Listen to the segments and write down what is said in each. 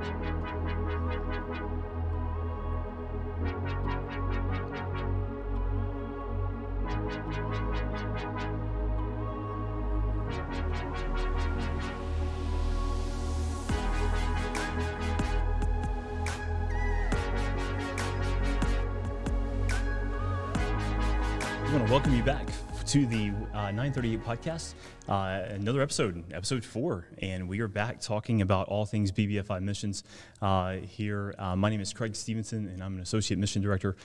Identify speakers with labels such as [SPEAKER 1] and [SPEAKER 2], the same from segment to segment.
[SPEAKER 1] I want to welcome you back to the 938 podcast, another episode 4, and we are back talking about all things BBFI missions here. My name is Craig Stevenson, and I'm an associate mission director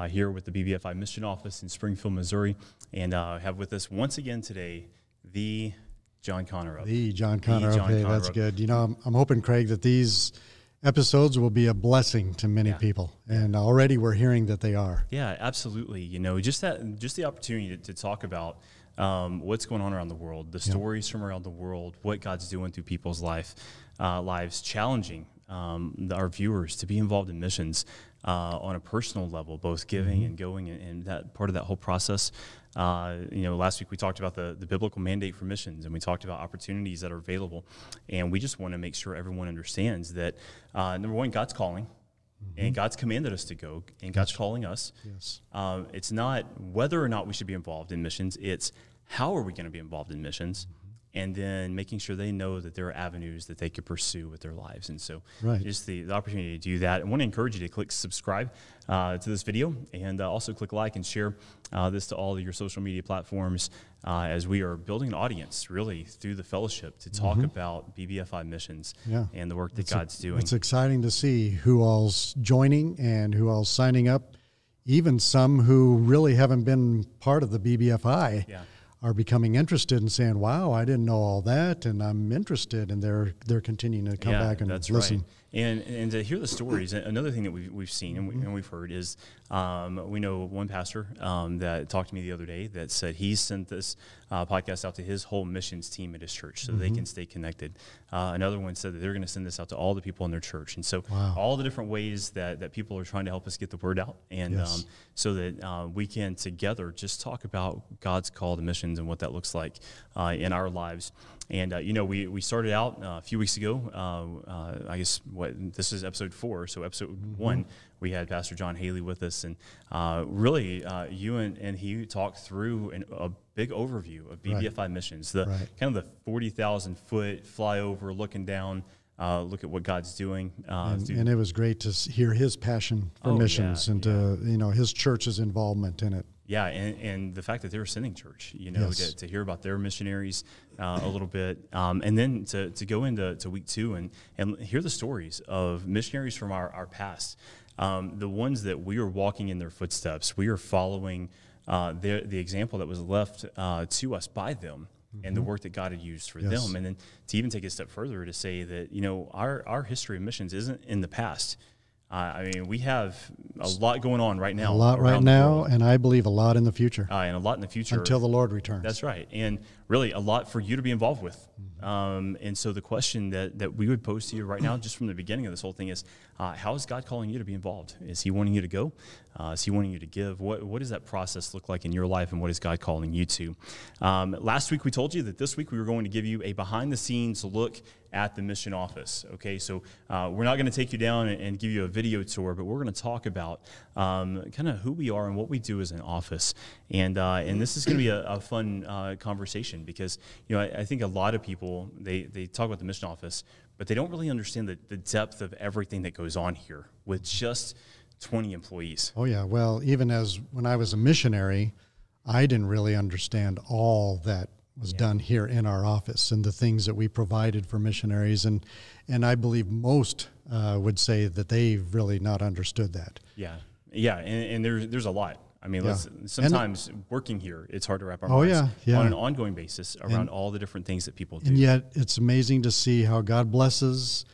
[SPEAKER 1] here with the BBFI Mission Office in Springfield, Missouri, and have with us once again today the Jon Connerup.
[SPEAKER 2] Hey, that's good. You know, I'm hoping, Craig, that these episodes will be a blessing to many people, and already we're hearing that they are.
[SPEAKER 1] Yeah, absolutely. You know, just the opportunity to talk about what's going on around the world, the stories from around the world, what God's doing through people's lives, challenging our viewers to be involved in missions on a personal level, both giving and going, and that part of that whole process. You know, last week we talked about the biblical mandate for missions, and we talked about opportunities that are available, and we just want to make sure everyone understands that number one, God's calling, and God's commanded us to go, and God's calling us.
[SPEAKER 2] Yes.
[SPEAKER 1] It's not whether or not we should be involved in missions; it's how are we going to be involved in missions. And then making sure they know that there are avenues that they could pursue with their lives. And so just the opportunity to do that. I want to encourage you to click subscribe to this video, and also click like and share this to all of your social media platforms as we are building an audience really through the fellowship to talk about BBFI missions and the work that God's doing.
[SPEAKER 2] It's exciting to see who all's joining and who all's signing up, even some who really haven't been part of the BBFI. Are becoming interested and saying, wow, I didn't know all that, and I'm interested, and they're continuing to come back and listen.
[SPEAKER 1] Right. And to hear the stories, another thing that we've seen and we've heard is we know one pastor that talked to me the other day that said he sent this podcast out to his whole missions team at his church so they can stay connected. Another one said that they're going to send this out to all the people in their church. And so all the different ways that people are trying to help us get the word out, and so that we can together just talk about God's call to missions and what that looks like in our lives. And, you know, we started out a few weeks ago, I guess this is episode 4. So episode 1, we had Pastor John Haley with us, and really you and he talked through a big overview of BBFI missions, the kind of the 40,000 foot flyover looking down, look at what God's doing.
[SPEAKER 2] And it was great to hear his passion for missions and to, you know, his church's involvement in it.
[SPEAKER 1] Yeah, and the fact that they're a sending church, you know, to hear about their missionaries a little bit, and then to go into week 2 and hear the stories of missionaries from our past, the ones that we are walking in their footsteps. We are following the example that was left to us by them, and the work that God had used for them. And then to even take it a step further to say that, you know, our history of missions isn't in the past. I mean, we have a lot going on right now.
[SPEAKER 2] A lot right now, and I believe a lot in the future.
[SPEAKER 1] And a lot in the future.
[SPEAKER 2] Until the Lord returns.
[SPEAKER 1] That's right. And really a lot for you to be involved with. And so the question that we would pose to you right now, just from the beginning of this whole thing, is how is God calling you to be involved? Is he wanting you to go? Is he wanting you to give? What does that process look like in your life, and what is God calling you to? Last week we told you that this week we were going to give you a behind-the-scenes look at the mission office. Okay, so we're not going to take you down and give you a video tour, but we're going to talk about kind of who we are and what we do as an office. And this is going to be a fun conversation because, you know, I think a lot of people, they talk about the mission office, but they don't really understand the depth of everything that goes on here with just 20 employees.
[SPEAKER 2] Oh, yeah. Well, even when I was a missionary, I didn't really understand all that was done here in our office and the things that we provided for missionaries. And I believe most would say that they've really not understood that.
[SPEAKER 1] Yeah. And there's a lot. I mean, sometimes working here, it's hard to wrap our minds on an ongoing basis around all the different things that people do.
[SPEAKER 2] And yet it's amazing to see how God blesses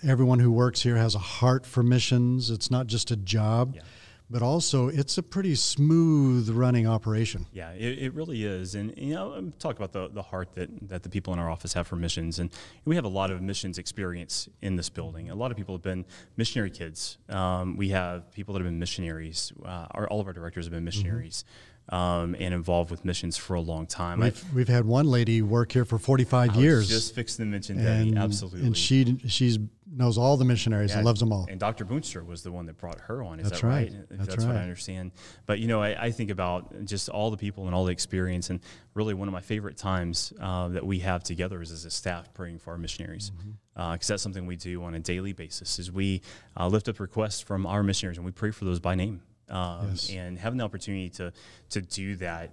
[SPEAKER 2] everyone who works here has a heart for missions. It's not just a job, but also it's a pretty smooth running operation.
[SPEAKER 1] Yeah, it really is. And, you know, I'm talking about the heart that the people in our office have for missions. And we have a lot of missions experience in this building. A lot of people have been missionary kids. We have people that have been missionaries. All of our directors have been missionaries. And involved with missions for a long time.
[SPEAKER 2] We've had one lady work here for 45 years.
[SPEAKER 1] Just fixing to mention Debbie, absolutely.
[SPEAKER 2] And she's knows all the missionaries and loves them all.
[SPEAKER 1] And Dr. Boonstra was the one that brought her on. Is
[SPEAKER 2] That's
[SPEAKER 1] that right?
[SPEAKER 2] right.
[SPEAKER 1] That's what I understand. But, I think about just all the people and all the experience, and really one of my favorite times that we have together is as a staff praying for our missionaries. Because that's something we do on a daily basis, is we lift up requests from our missionaries, and we pray for those by name. And having the opportunity to do that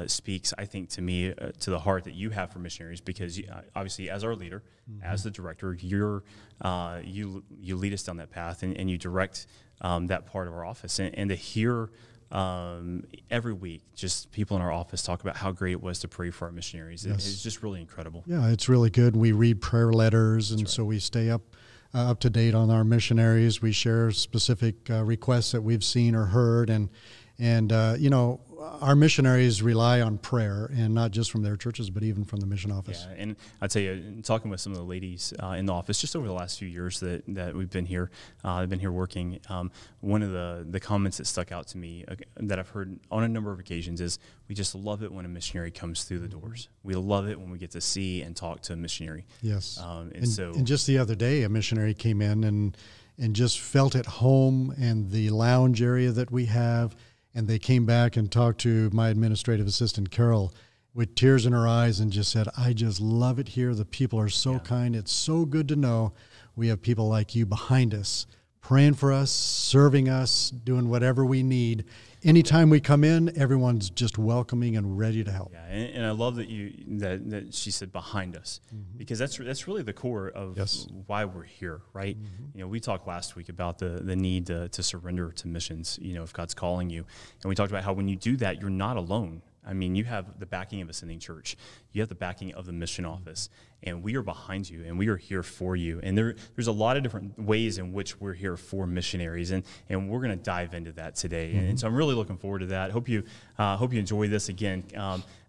[SPEAKER 1] speaks, I think, to me, to the heart that you have for missionaries, because obviously as our leader, as the director, you lead us down that path, and you direct that part of our office. And to hear every week just people in our office talk about how great it was to pray for our missionaries, it's just really incredible.
[SPEAKER 2] Yeah, it's really good. We read prayer letters, and so we stay up to date on our missionaries. We share specific requests that we've seen or heard, and our missionaries rely on prayer, and not just from their churches, but even from the mission office.
[SPEAKER 1] Yeah, and I'll tell you, talking with some of the ladies in the office just over the last few years that we've been here, I've been here working, one of the comments that stuck out to me that I've heard on a number of occasions is, we just love it when a missionary comes through the doors. We love it when we get to see and talk to a missionary.
[SPEAKER 2] Yes. And just the other day, a missionary came in and just felt at home in the lounge area that we have. And they came back and talked to my administrative assistant, Carol, with tears in her eyes, and just said, I just love it here. The people are so kind. It's so good to know we have people like you behind us, praying for us, serving us, doing whatever we need. Anytime we come in, everyone's just welcoming and ready to help.
[SPEAKER 1] Yeah, and I love that that she said behind us, because that's really the core of why we're here, right? We talked last week about the need to surrender to missions, if God's calling you. And we talked about how when you do that, you're not alone. I mean, you have the backing of Ascending Church. You have the backing of the mission office, and we are behind you, and we are here for you. And there's a lot of different ways in which we're here for missionaries, and we're going to dive into that today. And so I'm really looking forward to that. Hope you enjoy this. Again,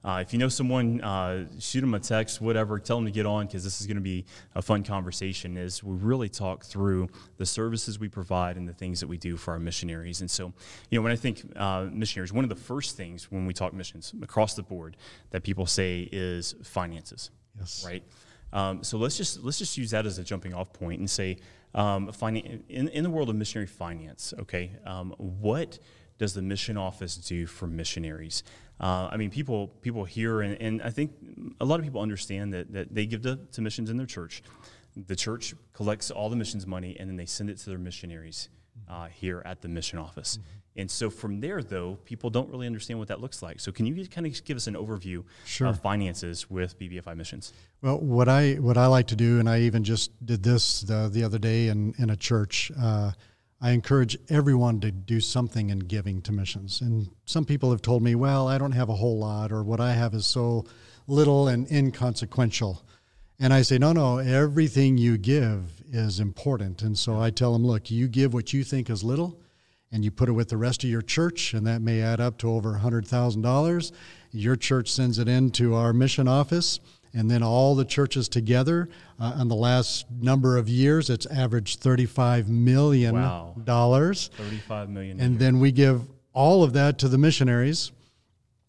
[SPEAKER 1] if you know someone, shoot them a text, whatever, tell them to get on, because this is going to be a fun conversation as we really talk through the services we provide and the things that we do for our missionaries. And so, when I think missionaries, one of the first things when we talk missions across the board that people say is finances.
[SPEAKER 2] Yes.
[SPEAKER 1] Right. So let's just use that as a jumping off point and say, in the world of missionary finance, okay, what does the mission office do for missionaries? I mean, people hear, and I think a lot of people understand that they give to missions in their church. The church collects all the missions money, and then they send it to their missionaries here at the mission office. And so from there, though, people don't really understand what that looks like. So can you kind of give us an overview of finances with BBFI Missions? Well,
[SPEAKER 2] what I like to do, and I even just did this the other day in a church, I encourage everyone to do something in giving to missions. And some people have told me, well, I don't have a whole lot, or what I have is so little and inconsequential. And I say, no, everything you give is important. And so I tell them, look, you give what you think is little, and you put it with the rest of your church, and that may add up to over $100,000. Your church sends it into our mission office, and then all the churches together, in the last number of years, it's averaged $35 million.
[SPEAKER 1] Wow. $35 million.
[SPEAKER 2] And then we give all of that to the missionaries,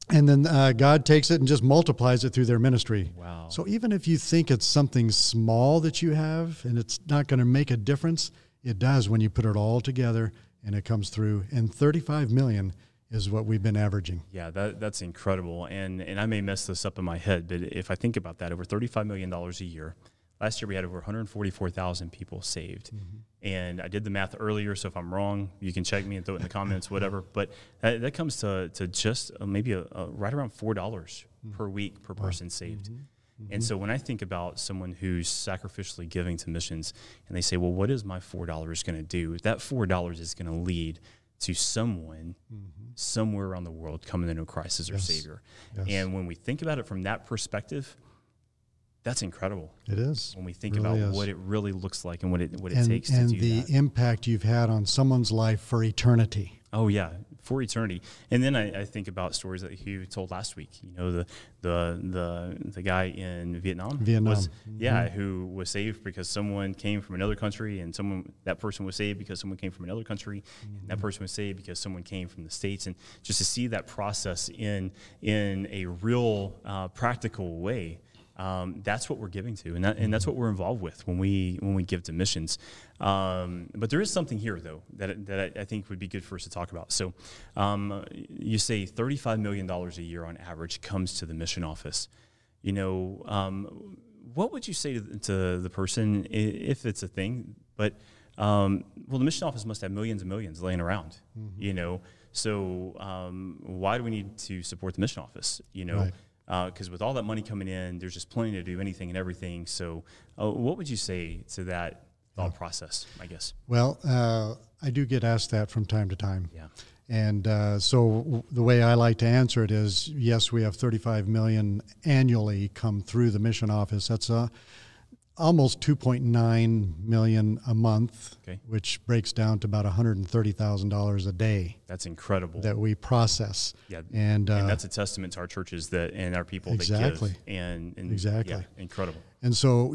[SPEAKER 2] and then God takes it and just multiplies it through their ministry.
[SPEAKER 1] Wow.
[SPEAKER 2] So even if you think it's something small that you have and it's not going to make a difference, it does when you put it all together and it comes through. And $35 million is what we've been averaging.
[SPEAKER 1] Yeah, that's incredible. And I may mess this up in my head, but if I think about that, over $35 million a year. Last year we had over 144,000 people saved. And I did the math earlier, so if I'm wrong, you can check me and throw it in the comments, whatever. But that comes to just maybe right around $4 per week per person saved. And so when I think about someone who's sacrificially giving to missions, and they say, well, what is my $4 going to do? That $4 is going to lead to someone somewhere around the world coming to know Christ as their Savior. And when we think about it from that perspective, that's incredible.
[SPEAKER 2] It is.
[SPEAKER 1] When we think about what it really looks like and what it takes to do that.
[SPEAKER 2] And the impact you've had on someone's life for eternity.
[SPEAKER 1] Oh, yeah, for eternity. And then I think about stories that you told last week. The guy in Vietnam. Who was saved because someone came from another country, and that person was saved because someone came from another country, and that person was saved because someone came from the States. And just to see that process in a real practical way That's what we're giving to, and that's what we're involved with when we give to missions. But there is something here, though, that I think would be good for us to talk about. So you say $35 million a year on average comes to the mission office. What would you say to the person, if it's a thing? But the mission office must have millions and millions laying around, So why do we need to support the mission office? Because with all that money coming in, there's just plenty to do anything and everything. So what would you say to that thought process, I guess?
[SPEAKER 2] Well, I do get asked that from time to time.
[SPEAKER 1] Yeah.
[SPEAKER 2] And so the way I like to answer it is, yes, we have 35 million annually come through the mission office. That's almost 2.9 million a month, which breaks down to about $130,000 a day.
[SPEAKER 1] That's incredible.
[SPEAKER 2] That we process.
[SPEAKER 1] Yeah, and that's a testament to our churches and our people that give. And
[SPEAKER 2] exactly.
[SPEAKER 1] Yeah, incredible.
[SPEAKER 2] And so,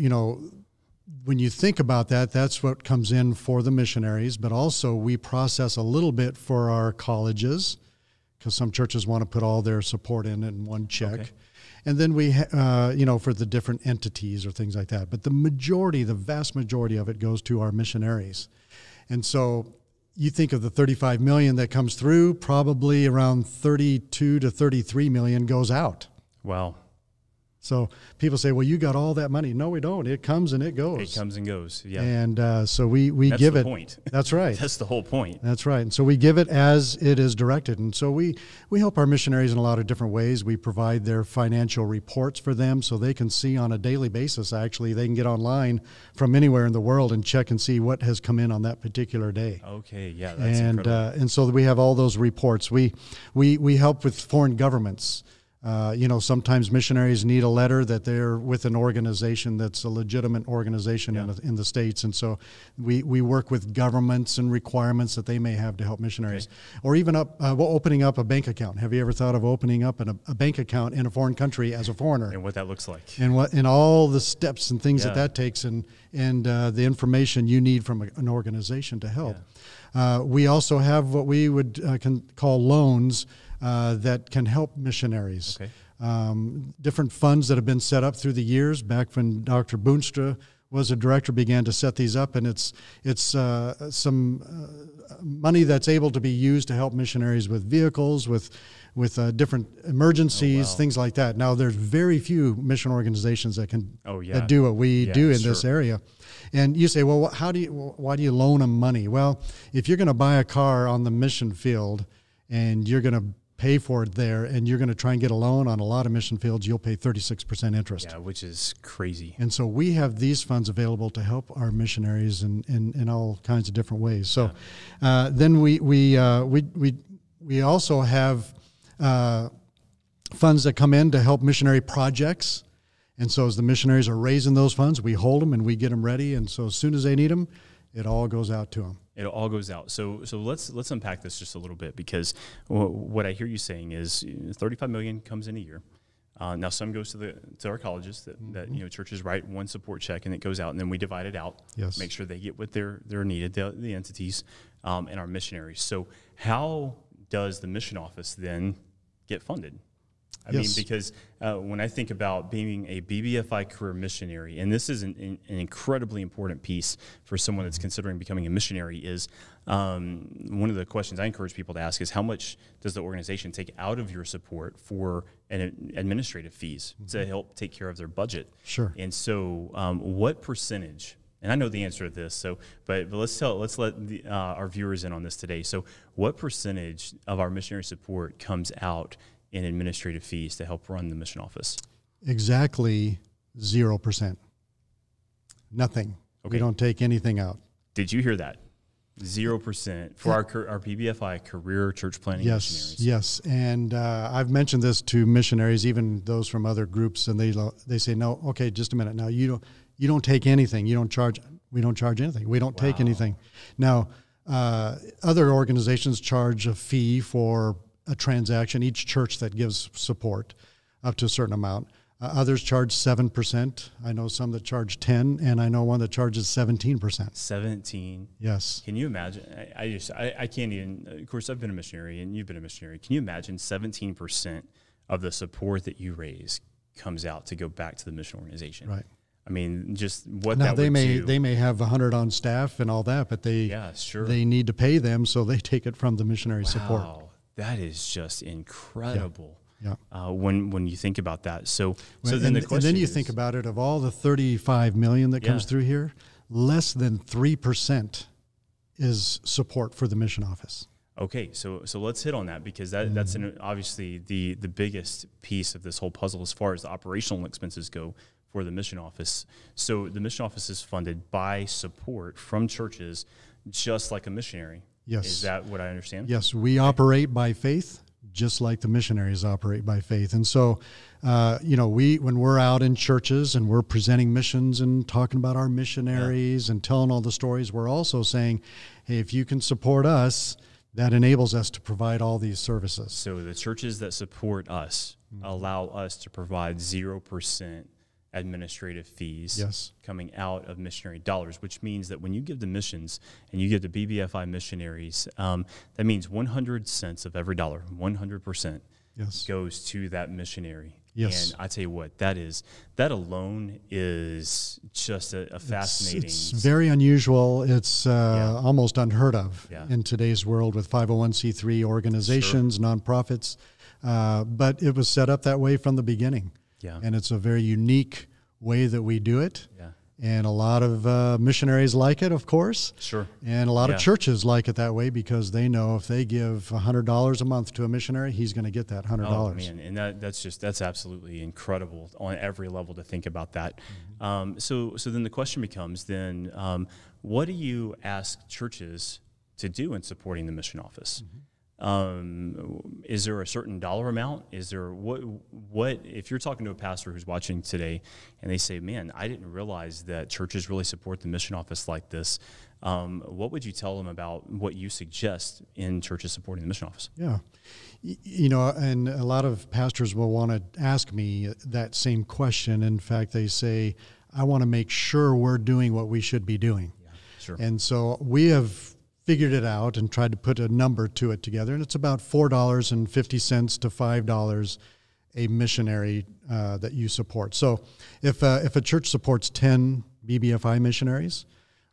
[SPEAKER 2] when you think about that, that's what comes in for the missionaries, but also we process a little bit for our colleges, because some churches want to put all their support in one check. Okay. And then we, for the different entities or things like that. But the vast majority of it goes to our missionaries. And so you think of the 35 million that comes through, probably around 32 to 33 million goes out.
[SPEAKER 1] Wow.
[SPEAKER 2] So people say, well, you got all that money. No, we don't. It comes and it goes.
[SPEAKER 1] It comes and goes, yeah.
[SPEAKER 2] And so we give it. That's the
[SPEAKER 1] point.
[SPEAKER 2] That's right.
[SPEAKER 1] That's the whole point.
[SPEAKER 2] That's right. And so we give it as it is directed. And so we help our missionaries in a lot of different ways. We provide their financial reports for them so they can see on a daily basis. Actually, they can get online from anywhere in the world and check and see what has come in on that particular day.
[SPEAKER 1] Okay, yeah, that's incredible.
[SPEAKER 2] And so we have all those reports. We help with foreign governments. Sometimes missionaries need a letter that they're with an organization that's a legitimate organization in the States. And so we work with governments and requirements that they may have to help missionaries. Okay. Or even opening up a bank account. Have you ever thought of opening up a bank account in a foreign country as a foreigner?
[SPEAKER 1] And what that looks like.
[SPEAKER 2] And all the steps and things that takes and the information you need from an organization to help. Yeah. We also have what we would call loans that can help missionaries. Okay. Different funds that have been set up through the years. Back when Dr. Boonstra was a director, began to set these up, and it's some money that's able to be used to help missionaries with vehicles, with different emergencies, things like that. Now, there's very few mission organizations that can that do what we do in this area. And you say, well, why do you loan them money? Well, if you're going to buy a car on the mission field and you're going to pay for it there, and you're going to try and get a loan on a lot of mission fields, you'll pay 36% interest.
[SPEAKER 1] Yeah, which is crazy.
[SPEAKER 2] And so we have these funds available to help our missionaries in all kinds of different ways. So then we also have funds that come in to help missionary projects. And so as the missionaries are raising those funds, we hold them and we get them ready. And so as soon as they need them, it all goes out to them.
[SPEAKER 1] It all goes out. So let's unpack this just a little bit, because what I hear you saying is 35 million comes in a year. Now some goes to our colleges that churches write one support check and it goes out, and then we divide it out.
[SPEAKER 2] Yes.
[SPEAKER 1] Make sure they get what they're needed, the entities and our missionaries. So how does the mission office then get funded? I mean, because when I think about being a BBFI career missionary, and this is an incredibly important piece for someone that's considering becoming a missionary, is one of the questions I encourage people to ask is, how much does the organization take out of your support for administrative fees to help take care of their budget?
[SPEAKER 2] Sure.
[SPEAKER 1] And so what percentage, and I know the answer to this, but let's let our viewers in on this today. So what percentage of our missionary support comes out in administrative fees to help run the mission office?
[SPEAKER 2] Exactly 0%. Nothing. Okay. We don't take anything out.
[SPEAKER 1] Did you hear that? 0% for our BBFI career church planning missionaries.
[SPEAKER 2] Yes, and I've mentioned this to missionaries, even those from other groups, and they say, no, okay, just a minute. Now you don't take anything. We don't charge anything. We don't take anything. Now, other organizations charge a fee for a transaction, each church that gives support up to a certain amount. Others charge 7%. I know some that charge 10%, and I know one that charges 17%.
[SPEAKER 1] 17.
[SPEAKER 2] Yes.
[SPEAKER 1] Can you imagine? I can't even. Of course, I've been a missionary, and you've been a missionary. Can you imagine 17% of the support that you raise comes out to go back to the mission organization.
[SPEAKER 2] Right.
[SPEAKER 1] I mean, just what
[SPEAKER 2] now
[SPEAKER 1] that would do.
[SPEAKER 2] They may have 100 on staff and all that, but they need to pay them, so they take it from the missionary support.
[SPEAKER 1] Wow, that is just incredible.
[SPEAKER 2] Yeah.
[SPEAKER 1] When you think about that, so then the question
[SPEAKER 2] and then you
[SPEAKER 1] is,
[SPEAKER 2] think about it, of all the 35 million that comes through here, less than 3% is support for the mission office.
[SPEAKER 1] Okay, so let's hit on that, because that's obviously the biggest piece of this whole puzzle as far as the operational expenses go for the mission office. So the mission office is funded by support from churches, just like a missionary.
[SPEAKER 2] Yes.
[SPEAKER 1] Is that what I understand?
[SPEAKER 2] Yes, we operate by faith, just like the missionaries operate by faith. And so, when we're out in churches and we're presenting missions and talking about our missionaries and telling all the stories, we're also saying, hey, if you can support us, that enables us to provide all these services.
[SPEAKER 1] So the churches that support us allow us to provide 0% administrative fees coming out of missionary dollars, which means that when you give to missions and you give to BBFI missionaries, that means 100 cents of every dollar, 100% goes to that missionary.
[SPEAKER 2] Yes.
[SPEAKER 1] And I tell you what, that alone is just a fascinating.
[SPEAKER 2] It's very unusual. It's almost unheard of in today's world with 501c3 organizations, nonprofits. But it was set up that way from the beginning.
[SPEAKER 1] Yeah.
[SPEAKER 2] And it's a very unique way that we do it.
[SPEAKER 1] Yeah.
[SPEAKER 2] And a lot of missionaries like it, of course.
[SPEAKER 1] Sure.
[SPEAKER 2] And a lot of churches like it that way, because they know if they give $100 a month to a missionary, he's going to get that $100.
[SPEAKER 1] Oh, man. And that's absolutely incredible on every level to think about that. So then the question becomes what do you ask churches to do in supporting the mission office? Is there a certain dollar amount? Is there what if you're talking to a pastor who's watching today and they say, man, I didn't realize that churches really support the mission office like this. What would you tell them about what you suggest in churches supporting the mission office?
[SPEAKER 2] Yeah. And a lot of pastors will want to ask me that same question. In fact, they say, I want to make sure we're doing what we should be doing.
[SPEAKER 1] Yeah, sure.
[SPEAKER 2] And so we have figured it out and tried to put a number to it together, and it's about $4.50 to $5 a missionary that you support. So if a church supports 10 BBFI missionaries,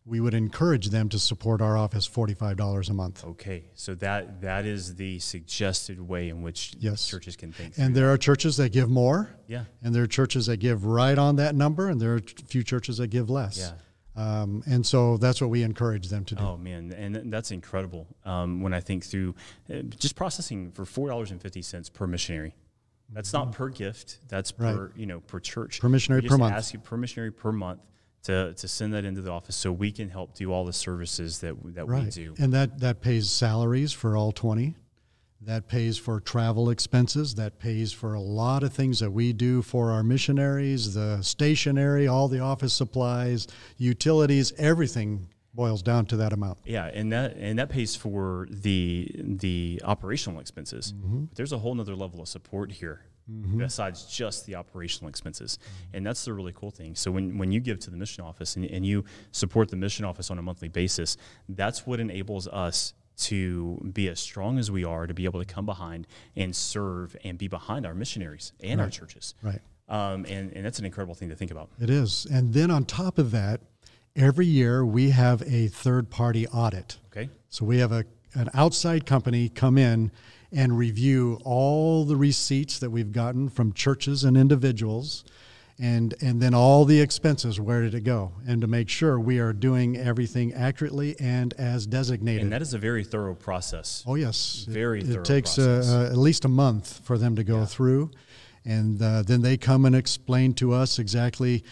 [SPEAKER 2] we would encourage them to support our office $45 a month.
[SPEAKER 1] Okay, so that is the suggested way in which churches can think.
[SPEAKER 2] And there are churches that give more, and there are churches that give right on that number, and there are a few churches that give less.
[SPEAKER 1] Yeah.
[SPEAKER 2] And so that's what we encourage them to do.
[SPEAKER 1] Oh, man, and that's incredible. When I think through just processing for $4.50 per missionary. That's not per gift. That's per church.
[SPEAKER 2] Per missionary per month.
[SPEAKER 1] Ask you per missionary per month to send that into the office so we can help do all the services that we do.
[SPEAKER 2] And that pays salaries for all 20. That pays for travel expenses. That pays for a lot of things that we do for our missionaries, the stationery, all the office supplies, utilities, everything boils down to that amount.
[SPEAKER 1] Yeah, and that pays for the operational expenses. But there's a whole nother level of support here besides just the operational expenses. And that's the really cool thing. So when you give to the mission office and you support the mission office on a monthly basis, that's what enables us to be as strong as we are, to be able to come behind and serve and be behind our missionaries and our churches.
[SPEAKER 2] Right.
[SPEAKER 1] And that's an incredible thing to think about.
[SPEAKER 2] It is. And then on top of that, every year we have a third-party audit.
[SPEAKER 1] Okay.
[SPEAKER 2] So we have an outside company come in and review all the receipts that we've gotten from churches and individuals, and then all the expenses, where did it go? And to make sure we are doing everything accurately and as designated.
[SPEAKER 1] And that is a very thorough process.
[SPEAKER 2] Oh, yes.
[SPEAKER 1] Very thorough
[SPEAKER 2] process.
[SPEAKER 1] It takes
[SPEAKER 2] at least a month for them to go through. And then they come and explain to us exactly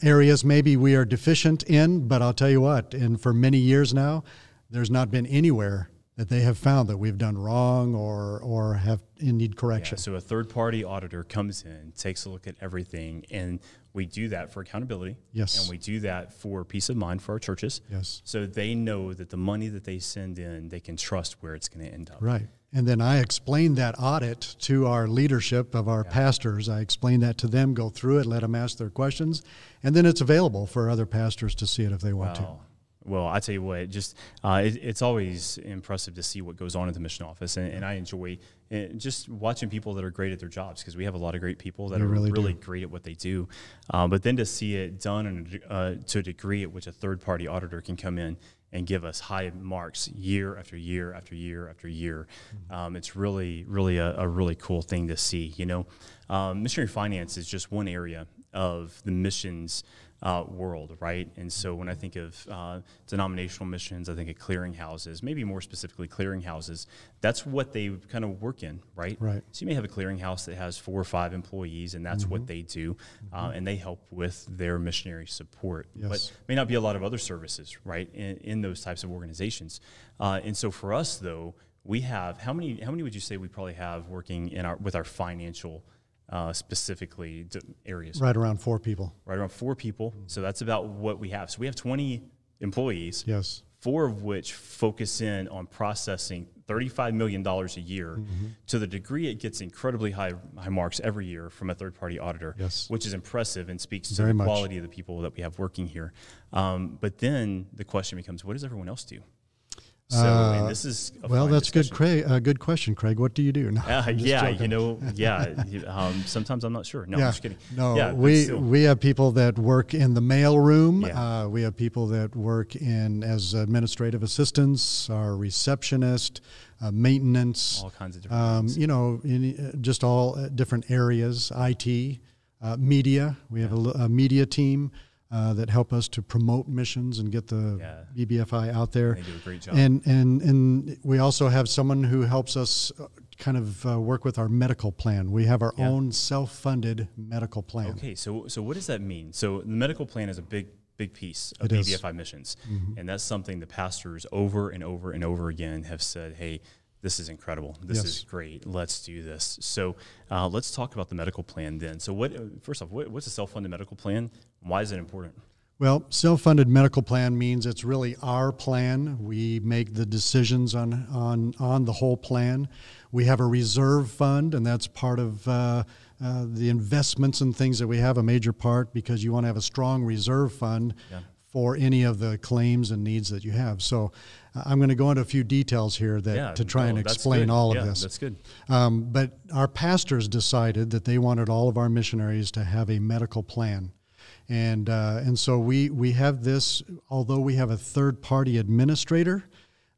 [SPEAKER 2] areas maybe we are deficient in. But I'll tell you what, and for many years now, there's not been anywhere that they have found that we've done wrong or have need correction.
[SPEAKER 1] Yeah, so a third-party auditor comes in, takes a look at everything, and we do that for accountability.
[SPEAKER 2] Yes.
[SPEAKER 1] And we do that for peace of mind for our churches.
[SPEAKER 2] Yes.
[SPEAKER 1] So they know that the money that they send in, they can trust where it's going to end up.
[SPEAKER 2] Right. And then I explain that audit to our leadership of our pastors. I explain that to them, go through it, let them ask their questions, and then it's available for other pastors to see it if they want to.
[SPEAKER 1] Well, I tell you what, just it's always impressive to see what goes on at the mission office, and I enjoy just watching people that are great at their jobs, because we have a lot of great people that are really great at what they do. But then to see it done to a degree at which a third-party auditor can come in and give us high marks year after year after year after year, it's really a really cool thing to see. You know, missionary finance is just one area of the missions world, right? And so when I think of denominational missions, I think of clearinghouses, maybe more specifically clearinghouses. That's what they kind of work in, right?
[SPEAKER 2] Right.
[SPEAKER 1] So you may have a clearinghouse that has 4 or 5 employees, and that's what they do, and they help with their missionary support.
[SPEAKER 2] Yes.
[SPEAKER 1] But may not be a lot of other services, right, in those types of organizations. And so for us, though, we have how many would you say we probably have working with our financial specifically areas?
[SPEAKER 2] Right around 4 people.
[SPEAKER 1] Right around 4 people. So that's about what we have. So we have 20 employees.
[SPEAKER 2] Yes.
[SPEAKER 1] 4 of which focus in on processing $35 million a year, to the degree it gets incredibly high marks every year from a third-party auditor, which is impressive and speaks to the quality of the people that we have working here. But then the question becomes, what does everyone else do? So, and this is
[SPEAKER 2] that's good, Craig. Good question, Craig. What do you do? No,
[SPEAKER 1] sometimes I'm not sure. No, I'm just kidding.
[SPEAKER 2] No, we have people that work in the mail room. We have people that work as administrative assistants, our receptionist, maintenance,
[SPEAKER 1] all kinds of different things.
[SPEAKER 2] You know, just all different areas. IT, media. We have a media team that help us to promote missions and get the BBFI out there.
[SPEAKER 1] They do a great job.
[SPEAKER 2] And we also have someone who helps us kind of work with our medical plan. We have our own self-funded medical plan.
[SPEAKER 1] Okay, so what does that mean? So the medical plan is a big piece of BBFI missions, and that's something the pastors over and over and over again have said, hey, this is incredible. This is great. Let's do this. So let's talk about the medical plan then. So first off, what's a self-funded medical plan? Why is it important?
[SPEAKER 2] Well, self-funded medical plan means it's really our plan. We make the decisions on the whole plan. We have a reserve fund, and that's part of the investments and things that we have, a major part, because you want to have a strong reserve fund for any of the claims and needs that you have. So I'm going to go into a few details here to try and explain all of this.
[SPEAKER 1] That's good.
[SPEAKER 2] But our pastors decided that they wanted all of our missionaries to have a medical plan. And so we have this, although we have a third-party administrator,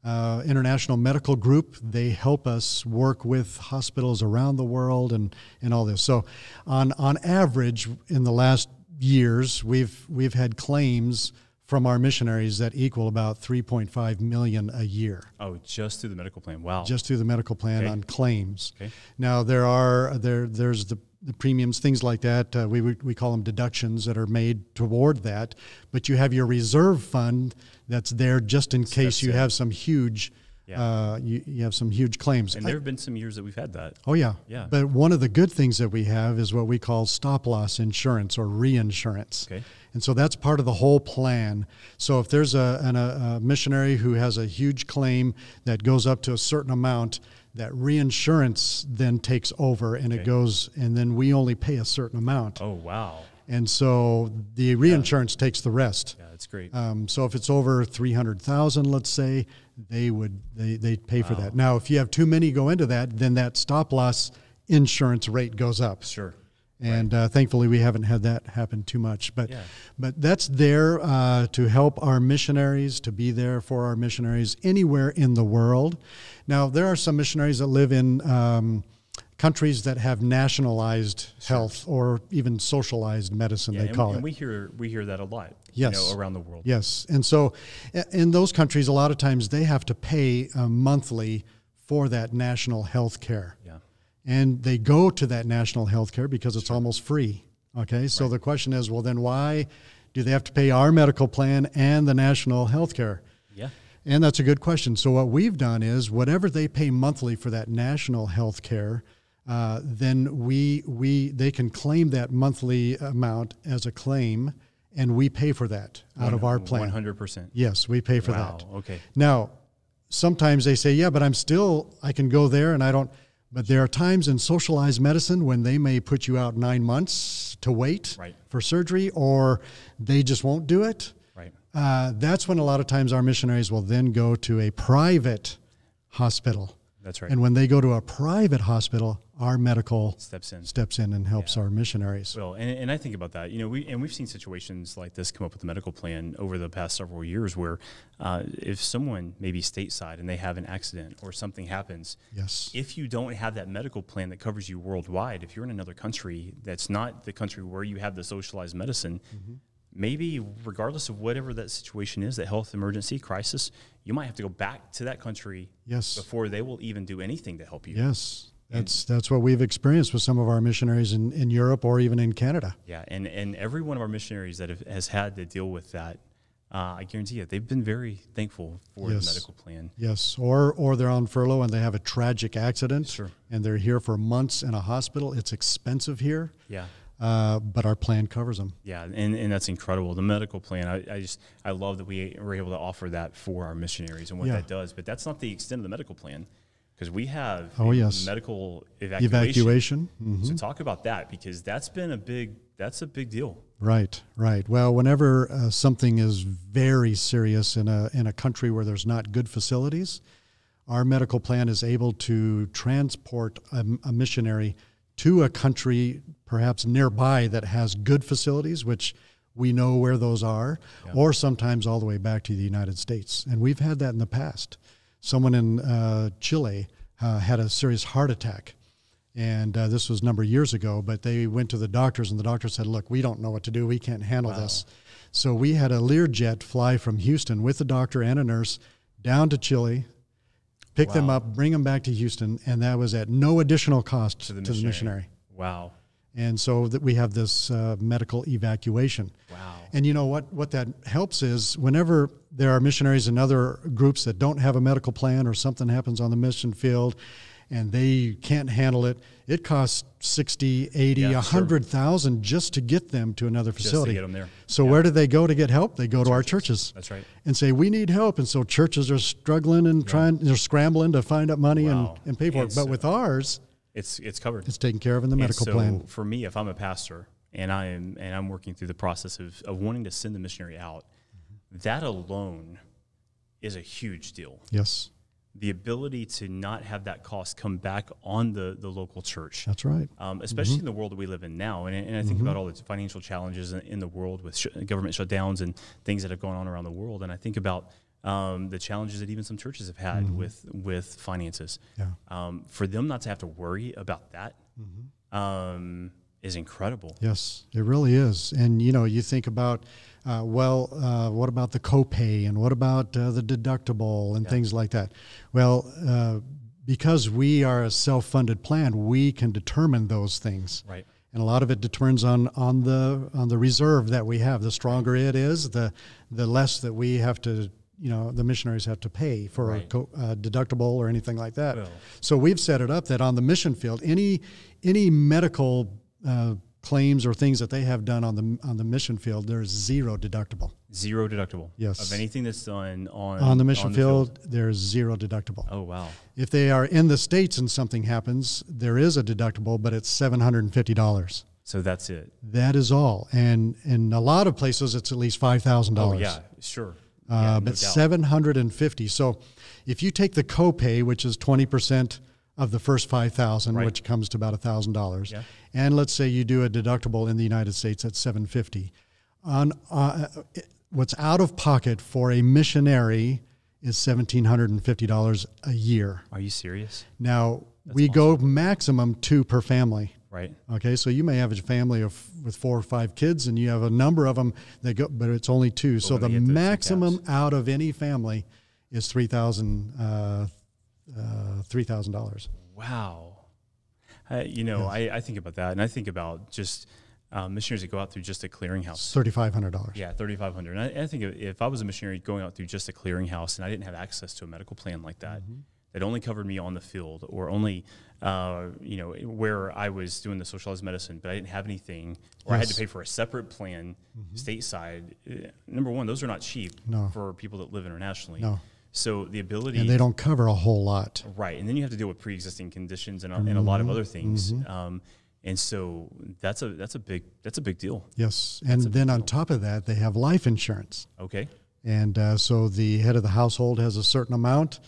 [SPEAKER 2] International Medical Group, they help us work with hospitals around the world and all this. So on average, in the last years, we've had claims from our missionaries that equal about $3.5 million a year.
[SPEAKER 1] Oh, just through the medical plan. Wow.
[SPEAKER 2] Just through the medical plan on claims. Okay. Now there's the premiums, things like that. We call them deductions that are made toward that. But you have your reserve fund that's there just in case you have some huge you have some huge claims.
[SPEAKER 1] And there have been some years that we've had that.
[SPEAKER 2] Oh, yeah. Yeah. But one of the good things that we have is what we call stop-loss insurance or reinsurance. Okay. And so that's part of the whole plan. So if there's a missionary who has a huge claim that goes up to a certain amount, that reinsurance then takes over and it goes, and then we only pay a certain amount.
[SPEAKER 1] Oh, wow.
[SPEAKER 2] And so the reinsurance takes the rest.
[SPEAKER 1] Yeah, that's great.
[SPEAKER 2] So if it's over 300,000, let's say, they pay for that. Now, if you have too many go into that, then that stop loss insurance rate goes up.
[SPEAKER 1] Sure.
[SPEAKER 2] And thankfully, we haven't had that happen too much. But that's there to help our missionaries, to be there for our missionaries anywhere in the world. Now, there are some missionaries that live in countries that have nationalized health or even socialized medicine, they call it.
[SPEAKER 1] And we hear that a lot around the world.
[SPEAKER 2] Yes. And so in those countries, a lot of times they have to pay monthly for that national health care. Yeah. And they go to that national health care because it's almost free. Okay. So the question is, well, then why do they have to pay our medical plan and the national health care? Yeah. And that's a good question. So what we've done is whatever they pay monthly for that national health care, then they can claim that monthly amount as a claim, and we pay for that out of our plan.
[SPEAKER 1] 100%.
[SPEAKER 2] Yes, we pay for that.
[SPEAKER 1] Okay.
[SPEAKER 2] Now, sometimes they say, but I can go there and I don't. But there are times in socialized medicine when they may put you out 9 months to wait for surgery, or they just won't do it. Right. That's when a lot of times our missionaries will then go to a private hospital.
[SPEAKER 1] That's right.
[SPEAKER 2] And when they go to a private hospital, our medical
[SPEAKER 1] steps
[SPEAKER 2] in and helps our missionaries.
[SPEAKER 1] Well, and I think about that. We've seen situations like this come up with the medical plan over the past several years where if someone may be stateside and they have an accident or something happens,
[SPEAKER 2] yes,
[SPEAKER 1] if you don't have that medical plan that covers you worldwide, if you're in another country that's not the country where you have the socialized medicine, maybe regardless of whatever that situation is, that health emergency, crisis, you might have to go back to that country before they will even do anything to help you.
[SPEAKER 2] Yes. That's what we've experienced with some of our missionaries in Europe or even in Canada.
[SPEAKER 1] Yeah, and every one of our missionaries that has had to deal with that, I guarantee you, they've been very thankful for the medical plan.
[SPEAKER 2] Yes, or they're on furlough and they have a tragic accident,
[SPEAKER 1] sure, and
[SPEAKER 2] they're here for months in a hospital. It's expensive here.
[SPEAKER 1] Yeah.
[SPEAKER 2] But our plan covers them.
[SPEAKER 1] Yeah, and that's incredible. The medical plan, I love that we were able to offer that for our missionaries and what that does. But that's not the extent of the medical plan, because we have medical evacuation.
[SPEAKER 2] Mm-hmm.
[SPEAKER 1] So talk about that, because that's a big deal.
[SPEAKER 2] Right. Well, whenever something is very serious in a country where there's not good facilities, our medical plan is able to transport a missionary to a country perhaps nearby that has good facilities, which we know where those are, or sometimes all the way back to the United States. And we've had that in the past. Someone in Chile had a serious heart attack, and this was a number of years ago, but they went to the doctors, and the doctor said, look, we don't know what to do. We can't handle this. So we had a Learjet fly from Houston with the doctor and a nurse down to Chile, pick them up, bring them back to Houston, and that was at no additional cost to the missionary.
[SPEAKER 1] Wow.
[SPEAKER 2] And so that we have this medical evacuation.
[SPEAKER 1] Wow.
[SPEAKER 2] And you know what that helps is whenever there are missionaries in other groups that don't have a medical plan, or something happens on the mission field and they can't handle it, it costs $60,000, $80,000, $100,000 just to get them to another facility.
[SPEAKER 1] Just to get them there.
[SPEAKER 2] So where do they go to get help? They go to our churches.
[SPEAKER 1] That's right.
[SPEAKER 2] And say, we need help. And so churches are struggling and they're scrambling to find up money and pay for it. But with ours,
[SPEAKER 1] it's covered.
[SPEAKER 2] It's taken care of in the medical plan.
[SPEAKER 1] For me, if I'm a pastor and I'm working through the process of wanting to send the missionary out, that alone is a huge deal.
[SPEAKER 2] Yes.
[SPEAKER 1] The ability to not have that cost come back on the local church.
[SPEAKER 2] That's right.
[SPEAKER 1] Especially in the world that we live in now. And I think about all the financial challenges in the world with government shutdowns and things that have gone on around the world. And I think about the challenges that even some churches have had with finances. Yeah. For them not to have to worry about that is incredible.
[SPEAKER 2] Yes, it really is. And, you think about, what about the copay, and what about the deductible and things like that? Well, because we are a self-funded plan, we can determine those things.
[SPEAKER 1] Right.
[SPEAKER 2] And a lot of it determines on the reserve that we have. The stronger it is, the less that we have to, the missionaries have to pay for a deductible or anything like that. Well, so we've set it up that on the mission field, any medical claims or things that they have done on the mission field, there's zero deductible.
[SPEAKER 1] Zero deductible.
[SPEAKER 2] Yes.
[SPEAKER 1] Of anything that's done
[SPEAKER 2] on the mission field, there's zero deductible.
[SPEAKER 1] Oh, wow.
[SPEAKER 2] If they are in the States and something happens, there is a deductible, but it's $750.
[SPEAKER 1] So that's it.
[SPEAKER 2] That is all. And in a lot of places, it's at least $5,000.
[SPEAKER 1] Oh, yeah, sure.
[SPEAKER 2] But $750. So if you take the copay, which is 20% of the first $5,000, which comes to about $1,000, and let's say you do a deductible in the United States at $750, what's out of pocket for a missionary is $1,750 a year.
[SPEAKER 1] Are you serious?
[SPEAKER 2] Now we go maximum 2 per family.
[SPEAKER 1] Right.
[SPEAKER 2] Okay, so you may have a family with 4 or 5 kids, and you have a number of them that go, but it's only 2. So the maximum out of any family is $3,000.
[SPEAKER 1] Wow. I think about that, and I think about just missionaries that go out through just a clearinghouse.
[SPEAKER 2] $3,500.
[SPEAKER 1] Yeah, $3,500. And I think if I was a missionary going out through just a clearinghouse and I didn't have access to a medical plan like that, that only covered me on the field, or only, where I was doing the socialized medicine, but I didn't have anything, or I had to pay for a separate plan stateside. Number one, those are not cheap for people that live internationally. No. So the ability,
[SPEAKER 2] and they don't cover a whole lot,
[SPEAKER 1] right? And then you have to deal with pre-existing conditions and a lot of other things. And so that's a big deal.
[SPEAKER 2] Yes, and then on top of that, they have life insurance.
[SPEAKER 1] Okay.
[SPEAKER 2] And so the head of the household has a certain amount,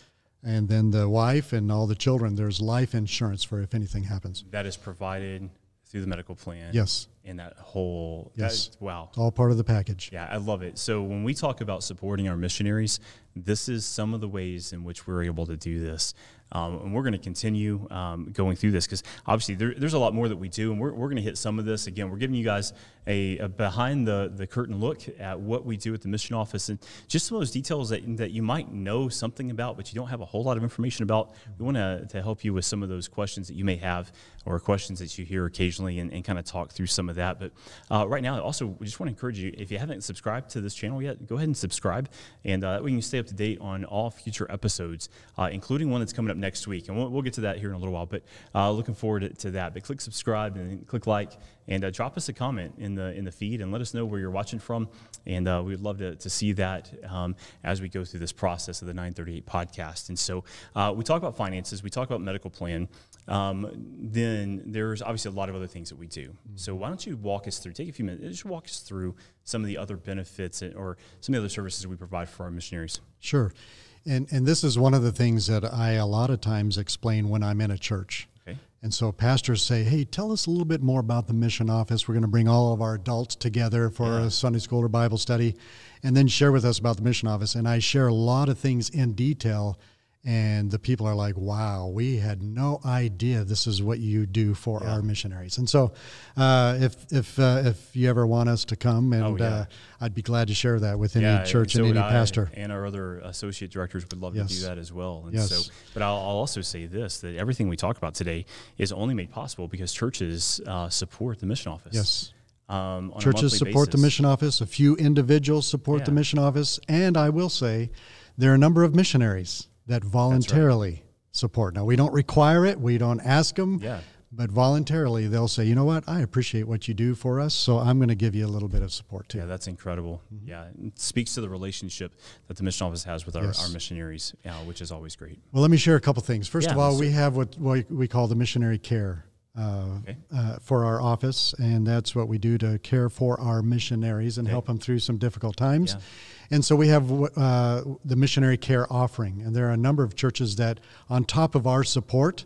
[SPEAKER 2] and then the wife and all the children, there's life insurance for if anything happens.
[SPEAKER 1] That is provided through the medical plan.
[SPEAKER 2] Yes.
[SPEAKER 1] And that whole,
[SPEAKER 2] yes.
[SPEAKER 1] Wow.
[SPEAKER 2] It's all part of the package.
[SPEAKER 1] Yeah, I love it. So when we talk about supporting our missionaries, this is some of the ways in which we're able to do this. And we're going to continue going through this because obviously there's a lot more that we do, and we're going to hit some of this. Again, we're giving you guys a behind the curtain look at what we do at the mission office and just some of those details that you might know something about, but you don't have a whole lot of information about. We want to help you with some of those questions that you may have or questions that you hear occasionally and kind of talk through some of that. But right now, also, we just want to encourage you, if you haven't subscribed to this channel yet, go ahead and subscribe, and that way you can stay up to date on all future episodes, including one that's coming up next week. And we'll get to that here in a little while, but looking forward to that. But click subscribe and click like, and drop us a comment in the feed and let us know where you're watching from. And we'd love to see that as we go through this process of the 938 podcast. And so we talk about finances, we talk about medical plan. Then there's obviously a lot of other things that we do. Mm-hmm. So why don't you walk us through, take a few minutes, just walk us through some of the other benefits or some of the other services we provide for our missionaries.
[SPEAKER 2] Sure. And this is one of the things that I a lot of times explain when I'm in a church. Okay. And so pastors say, hey, tell us a little bit more about the mission office. We're going to bring all of our adults together for a Sunday school or Bible study, and then share with us about the mission office. And I share a lot of things in detail, and the people are like, wow, we had no idea this is what you do for our missionaries. And so if you ever want us to come, and I'd be glad to share that with any church and any pastor.
[SPEAKER 1] And our other associate directors would love to do that as well. And so, but I'll also say this, that everything we talk about today is only made possible because churches support the mission office.
[SPEAKER 2] Yes. Churches support the mission office. A few individuals support the mission office. And I will say there are a number of missionaries that voluntarily support. Now, we don't require it. We don't ask them. Yeah. But voluntarily, they'll say, you know what, I appreciate what you do for us, so I'm going to give you a little bit of support too.
[SPEAKER 1] Yeah, that's incredible. Mm-hmm. Yeah, it speaks to the relationship that the mission office has with our missionaries, which is always great.
[SPEAKER 2] Well, let me share a couple things. First of all, we have what we call the missionary care for our office, and that's what we do to care for our missionaries and help them through some difficult times. Yeah. And so we have the missionary care offering, and there are a number of churches that, on top of our support,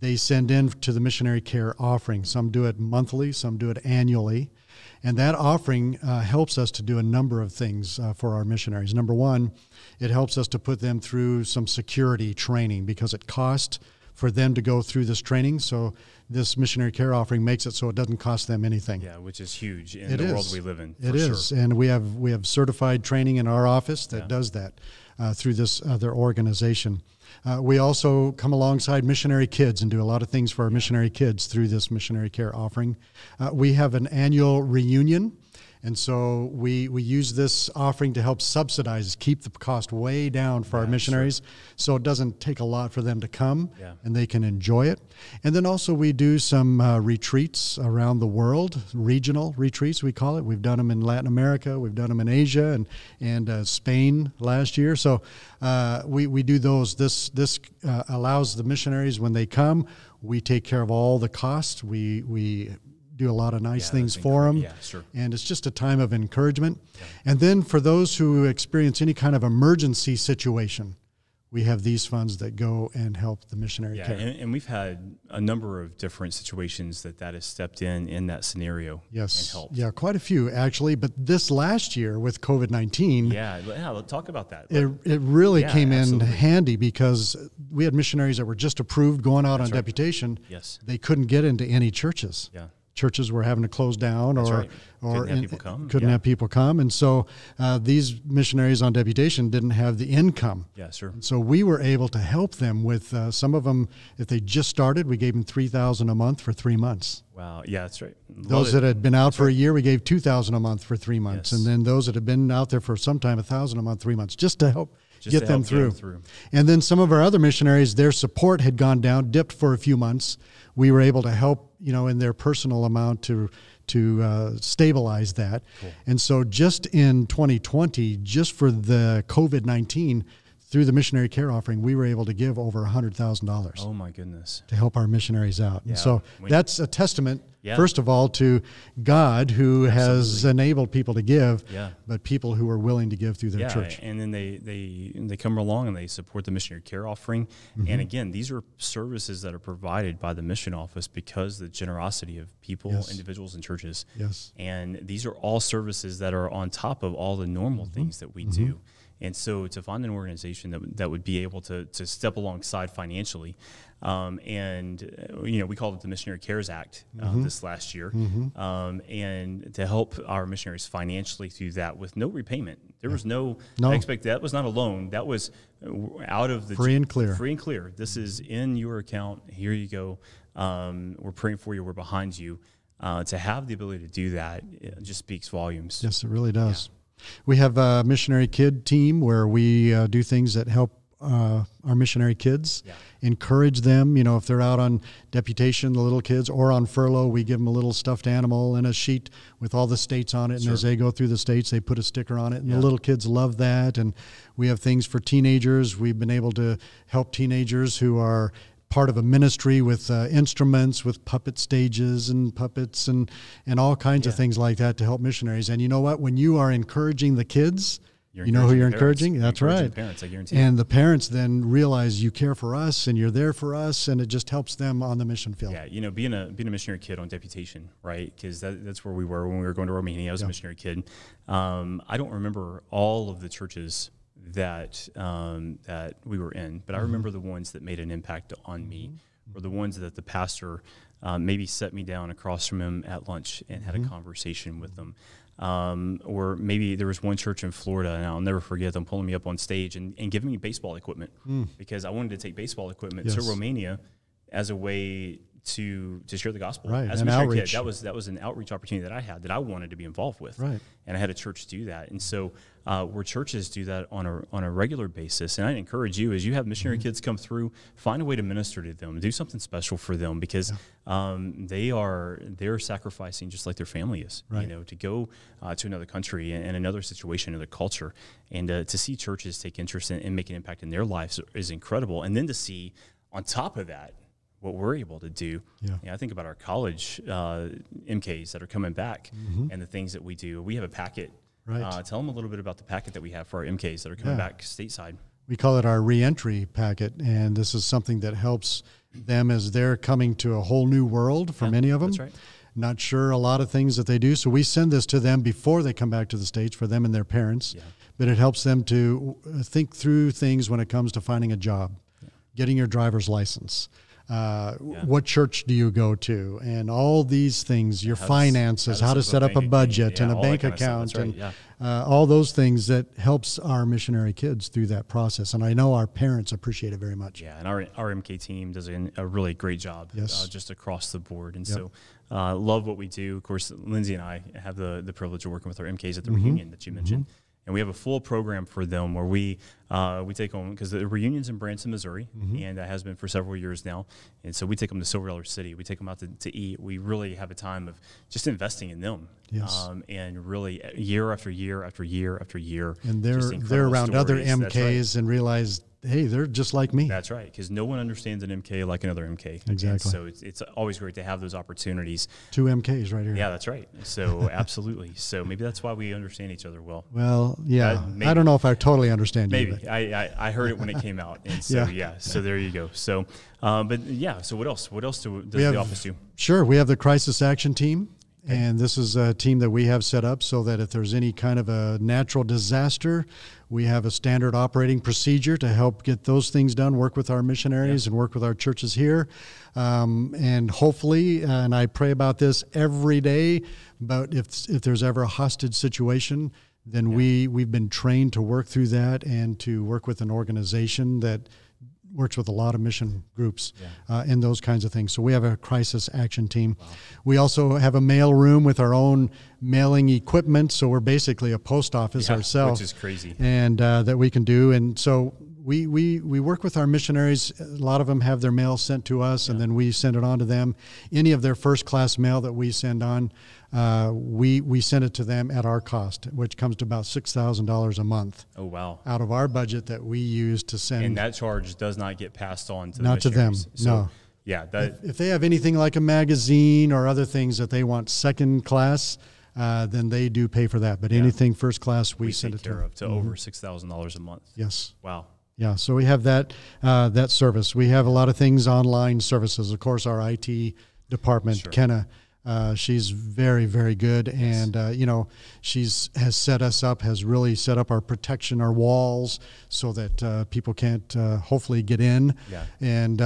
[SPEAKER 2] they send in to the missionary care offering. Some do it monthly, some do it annually, and that offering helps us to do a number of things for our missionaries. Number one, it helps us to put them through some security training because it costs for them to go through this training. So this missionary care offering makes it so it doesn't cost them anything.
[SPEAKER 1] Yeah, which is huge in the world we live in.
[SPEAKER 2] It is, and we have certified training in our office that does that through this other organization. We also come alongside missionary kids and do a lot of things for our missionary kids through this missionary care offering. We have an annual reunion. And so we use this offering to help subsidize, keep the cost way down for our missionaries, so it doesn't take a lot for them to come and they can enjoy it. And then also we do some retreats around the world, regional retreats we call it. We've done them in Latin America, we've done them in Asia and Spain last year. So we do those. This allows the missionaries, when they come, we take care of all the costs. We do a lot of nice things for them. Yeah, sure. And it's just a time of encouragement. Yeah. And then for those who experience any kind of emergency situation, we have these funds that go and help the missionary care.
[SPEAKER 1] And we've had a number of different situations that has stepped in that scenario and helped.
[SPEAKER 2] Yeah, quite a few actually. But this last year with COVID-19,
[SPEAKER 1] let's talk about that.
[SPEAKER 2] It really came in handy because we had missionaries that were just approved going out on deputation. Yes. They couldn't get into any churches. Yeah. Churches were having to close down or couldn't have people come. And so these missionaries on deputation didn't have the income. Yeah, sure. And so we were able to help them with some of them. If they just started, we gave them $3,000 a month for 3 months.
[SPEAKER 1] Wow. Yeah, that's right.
[SPEAKER 2] Those that had been out for a year, we gave $2,000 a month for 3 months. Yes. And then those that had been out there for some time, $1,000 a month, 3 months, just to help get them through. And then some of our other missionaries, their support had gone down, dipped for a few months. We were able to help, in their personal amount to stabilize that. Cool. And so just in 2020, just for the COVID-19, through the missionary care offering, we were able to give over $100,000.
[SPEAKER 1] Oh my goodness!
[SPEAKER 2] To help our missionaries out. Yeah. And so that's a testament First of all, to God, who has enabled people to give, but people who are willing to give through their church.
[SPEAKER 1] And then they come along and they support the missionary care offering. And again, these are services that are provided by the mission office because of the generosity of people, individuals, and churches. And these are all services that are on top of all the normal things that we do. And so to find an organization that would be able to step alongside financially, and we called it the Missionary Cares Act this last year, and to help our missionaries financially through that with no repayment. There was no expect. That was not a loan. That was out of the
[SPEAKER 2] free and clear.
[SPEAKER 1] Free and clear. This is in your account. Here you go. We're praying for you. We're behind you. To have the ability to do that, it just speaks volumes.
[SPEAKER 2] Yes, it really does. We have a missionary kid team where we do things that help our missionary kids, encourage them. If they're out on deputation, the little kids, or on furlough, we give them a little stuffed animal and a sheet with all the states on it. And as they go through the states, they put a sticker on it. And the little kids love that. And we have things for teenagers. We've been able to help teenagers who are part of a ministry with instruments, with puppet stages and puppets and all kinds of things like that to help missionaries. And you know what? When you are encouraging the kids, you know who you're encouraging? That's right.
[SPEAKER 1] The parents, I guarantee.
[SPEAKER 2] And the parents then realize you care for us and you're there for us, and it just helps them on the mission field.
[SPEAKER 1] Yeah, being a missionary kid on deputation, right? Because that's where we were when we were going to Romania. I was a missionary kid. I don't remember all of the churches that we were in, but I remember the ones that made an impact on me, or the ones that the pastor maybe set me down across from him at lunch and had a conversation with them. Or maybe there was one church in Florida, and I'll never forget them pulling me up on stage and giving me baseball equipment because I wanted to take baseball equipment to Romania as a way to share the gospel.
[SPEAKER 2] Right,
[SPEAKER 1] as a
[SPEAKER 2] an
[SPEAKER 1] missionary
[SPEAKER 2] outreach.
[SPEAKER 1] kid, that was an outreach opportunity that I had that I wanted to be involved with.
[SPEAKER 2] Right.
[SPEAKER 1] And I had a church do that. And so where churches do that on a regular basis, and I encourage you, as you have missionary kids come through, find a way to minister to them, do something special for them, because they're sacrificing just like their family is, to go to another country and another situation, another culture, and to see churches take interest in making an impact in their lives is incredible. And then to see on top of that what we're able to do. I think about our college MKs that are coming back and the things that we do. We have a packet. Tell them a little bit about the packet that we have for our MKs that are coming back stateside.
[SPEAKER 2] We call it our reentry packet, and this is something that helps them as they're coming to a whole new world for many of them.
[SPEAKER 1] That's right.
[SPEAKER 2] Not sure a lot of things that they do, so we send this to them before they come back to the States for them and their parents. But it helps them to think through things when it comes to finding a job, getting your driver's license. What church do you go to, and all these things, your finances, how to set up a budget and a bank account, and all those things that helps our missionary kids through that process. And I know our parents appreciate it very much.
[SPEAKER 1] And our MK team does a really great job just across the board. And so love what we do. Of course, Lindsay and I have the privilege of working with our MKs at the reunion that you mentioned. And we have a full program for them where we take them, because the reunion's in Branson, Missouri, and that has been for several years now. And so we take them to Silver Dollar City. We take them out to eat. We really have a time of just investing in them. And really year after year after year after year.
[SPEAKER 2] And they're around other MKs and realize, hey, they're just like me.
[SPEAKER 1] That's right, because no one understands an MK like another MK.
[SPEAKER 2] Exactly.
[SPEAKER 1] And so it's always great to have those opportunities.
[SPEAKER 2] 2 MKs right here.
[SPEAKER 1] Yeah, that's right. So absolutely. So maybe that's why we understand each other well.
[SPEAKER 2] Well, I don't know if I totally understand you.
[SPEAKER 1] Maybe. I heard it when it came out. And so, so there you go. So, so what else? What else does the office do?
[SPEAKER 2] Sure. We have the Crisis Action Team. And this is a team that we have set up so that if there's any kind of a natural disaster, we have a standard operating procedure to help get those things done, work with our missionaries and work with our churches here. And hopefully, and I pray about this every day, but if there's ever a hostage situation, then we've been trained to work through that and to work with an organization that works with a lot of mission groups and those kinds of things. So we have a crisis action team. Wow. We also have a mail room with our own mailing equipment. So we're basically a post office ourselves.
[SPEAKER 1] Which is crazy.
[SPEAKER 2] And that we can do. And so we work with our missionaries. A lot of them have their mail sent to us, and then we send it on to them. Any of their first-class mail that we send on, we send it to them at our cost, which comes to about $6,000 a month.
[SPEAKER 1] Oh, wow.
[SPEAKER 2] Out of our budget that we use to send.
[SPEAKER 1] And that charge does not get passed on to the
[SPEAKER 2] Not to them,
[SPEAKER 1] missionaries. So
[SPEAKER 2] no.
[SPEAKER 1] Yeah.
[SPEAKER 2] If they have anything like a magazine or other things that they want second class, then they do pay for that. But anything first class, we send it
[SPEAKER 1] to over $6,000 a month.
[SPEAKER 2] Yes.
[SPEAKER 1] Wow.
[SPEAKER 2] Yeah. So we have that that service. We have a lot of things, online services. Of course, our IT department, Kenna, she's very, very good. And, has set us up, has really set up our protection, our walls, so that people can't hopefully get in.
[SPEAKER 1] Yeah.
[SPEAKER 2] And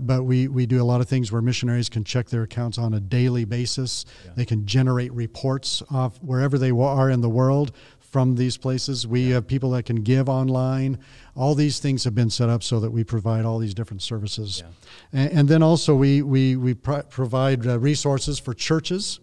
[SPEAKER 2] but we do a lot of things where missionaries can check their accounts on a daily basis. Yeah. They can generate reports off wherever they are in the world from these places. We have people that can give online. All these things have been set up so that we provide all these different services. Yeah. And then also we provide resources for churches,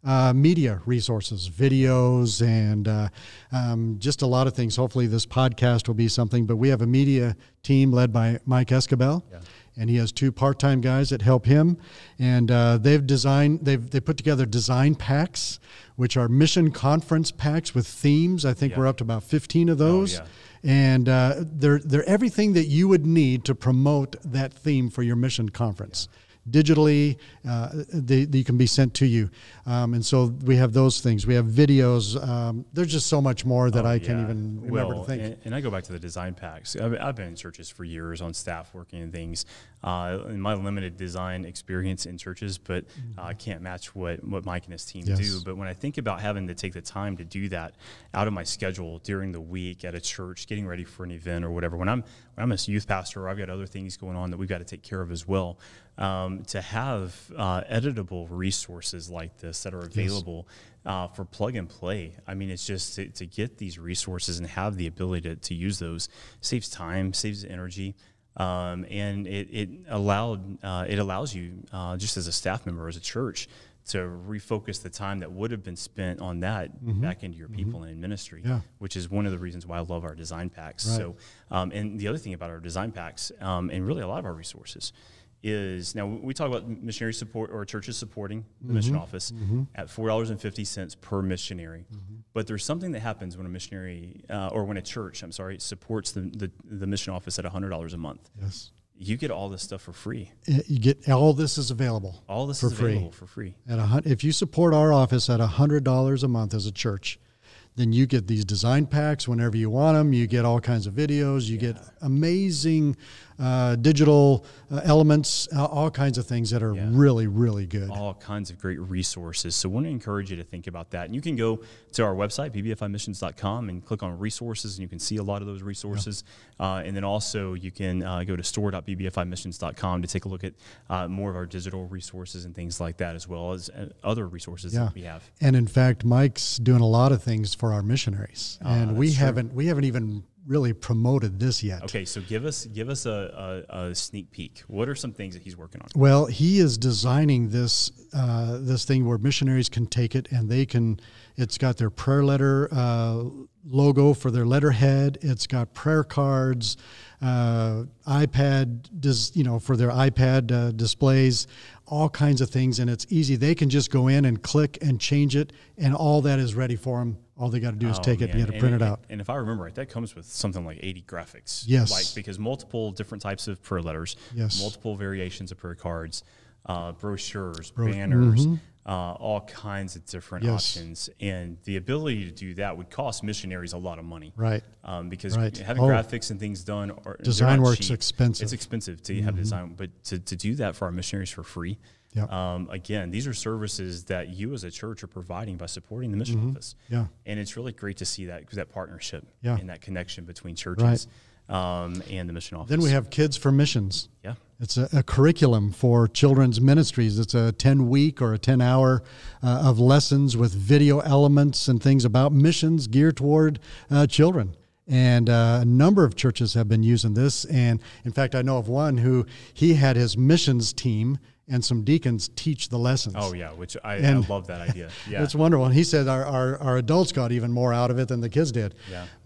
[SPEAKER 2] media resources, videos, and just a lot of things. Hopefully this podcast will be something, but we have a media team led by Mike Escabel. Yeah. And he has 2 part-time guys that help him. And they've put together design packs, which are mission conference packs with themes. I think we're up to about 15 of those. Oh, yeah. And they're everything that you would need to promote that theme for your mission conference. Yeah. Digitally, they can be sent to you. And so we have those things. We have videos. There's just so much more that I can't even remember to think.
[SPEAKER 1] And I go back to the design packs. I've been in churches for years on staff working in things. In my limited design experience in churches, but I can't match what Mike and his team do. But when I think about having to take the time to do that out of my schedule during the week at a church, getting ready for an event or whatever, when I'm a youth pastor, I've got other things going on that we've got to take care of as well. To have editable resources like this that are available for plug and play. I mean, it's just to get these resources and have the ability to use those saves time, saves energy. And it allows you just as a staff member, as a church, to refocus the time that would have been spent on that back into your people and in ministry, which is one of the reasons why I love our design packs. Right. So, and the other thing about our design packs, and really a lot of our resources, is now we talk about missionary support or churches supporting the mission office at $4.50 per missionary. But there's something that happens when a missionary or when a church, supports the mission office at $100 a month.
[SPEAKER 2] Yes.
[SPEAKER 1] You get all this stuff for free.
[SPEAKER 2] You get all this is available.
[SPEAKER 1] All this is available for free.
[SPEAKER 2] If you support our office at $100 a month as a church, then you get these design packs whenever you want them. You get all kinds of videos. You get amazing digital elements, all kinds of things that are really, really good.
[SPEAKER 1] All kinds of great resources. So I want to encourage you to think about that. And you can go to our website, bbfimissions.com, and click on resources, and you can see a lot of those resources. And then also you can go to store.bbfimissions.com to take a look at more of our digital resources and things like that, as well as other resources that we have.
[SPEAKER 2] And in fact, Mike's doing a lot of things for our missionaries, and we haven't even really promoted this yet.
[SPEAKER 1] Okay, so give us a sneak peek. What are some things that he's working on?
[SPEAKER 2] Well, he is designing this thing where missionaries can take it and they can. It's got their prayer letter logo for their letterhead. It's got prayer cards, iPad, for their iPad displays, all kinds of things, and it's easy. They can just go in and click and change it, and all that is ready for them. All they got to do is take it and get it printed out.
[SPEAKER 1] And if I remember right, that comes with something like 80 graphics.
[SPEAKER 2] Yes.
[SPEAKER 1] Because multiple different types of prayer letters, multiple variations of prayer cards, brochures, banners, all kinds of different options. And the ability to do that would cost missionaries a lot of money.
[SPEAKER 2] Right.
[SPEAKER 1] Because having graphics and things done,
[SPEAKER 2] design work's expensive.
[SPEAKER 1] It's expensive to have design, but to do that for our missionaries for free. Again, these are services that you as a church are providing by supporting the mission office. And it's really great to see that partnership and that connection between churches and the mission office.
[SPEAKER 2] Then we have Kids for Missions. It's a curriculum for children's ministries. It's a 10-week or a 10-hour of lessons with video elements and things about missions geared toward children. And a number of churches have been using this. And in fact, I know of one who he had his missions team and some deacons teach the lessons.
[SPEAKER 1] Oh, yeah, which I love that idea. Yeah,
[SPEAKER 2] it's wonderful. And he said our adults got even more out of it than the kids did.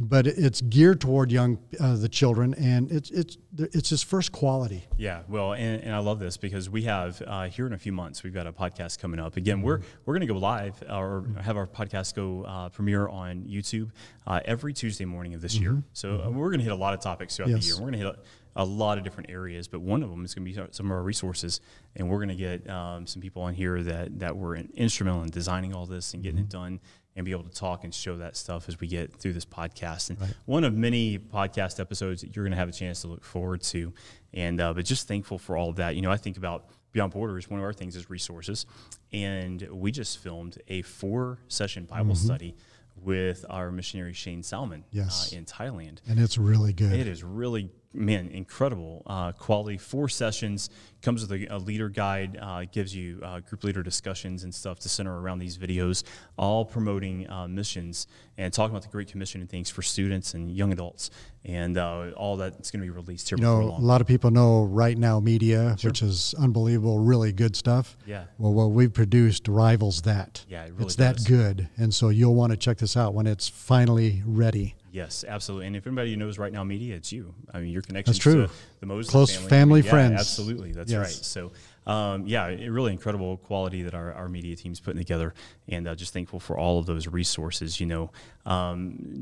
[SPEAKER 2] But it's geared toward the children, and it's it's just first quality.
[SPEAKER 1] Yeah, well, and I love this because we have here in a few months we've got a podcast coming up. Again, we're going to go live or have our podcast go premiere on YouTube every Tuesday morning of this year. So we're going to hit a lot of topics throughout the year. We're going to hit a lot of different areas, but one of them is going to be some of our resources, and we're going to get some people on here that were instrumental in designing all this and getting it done, and be able to talk and show that stuff as we get through this podcast. And one of many podcast episodes that you're going to have a chance to look forward to. And but just thankful for all of that. You know, I think about Beyond Borders, one of our things is resources. And we just filmed a 4-session Bible study with our missionary Shane Salmon in Thailand.
[SPEAKER 2] And it's really good.
[SPEAKER 1] It is really, man, incredible quality. 4 sessions, comes with a leader guide, gives you group leader discussions and stuff to center around these videos, all promoting missions and talking about the Great Commission and things for students and young adults. And all that's going to be released here before long.
[SPEAKER 2] A lot of people know Right Now Media, which is unbelievable, really good stuff.
[SPEAKER 1] Yeah.
[SPEAKER 2] Well, what we've produced rivals that.
[SPEAKER 1] Yeah, it really
[SPEAKER 2] it's
[SPEAKER 1] does.
[SPEAKER 2] that good. And so you'll want to check this out when it's finally ready.
[SPEAKER 1] Yes, absolutely. And if anybody knows Right Now Media, it's you. I mean, your connections
[SPEAKER 2] That's true.
[SPEAKER 1] to the Moses
[SPEAKER 2] Close family friends.
[SPEAKER 1] Absolutely. That's right. So, really incredible quality that our media team's putting together, and just thankful for all of those resources. You know,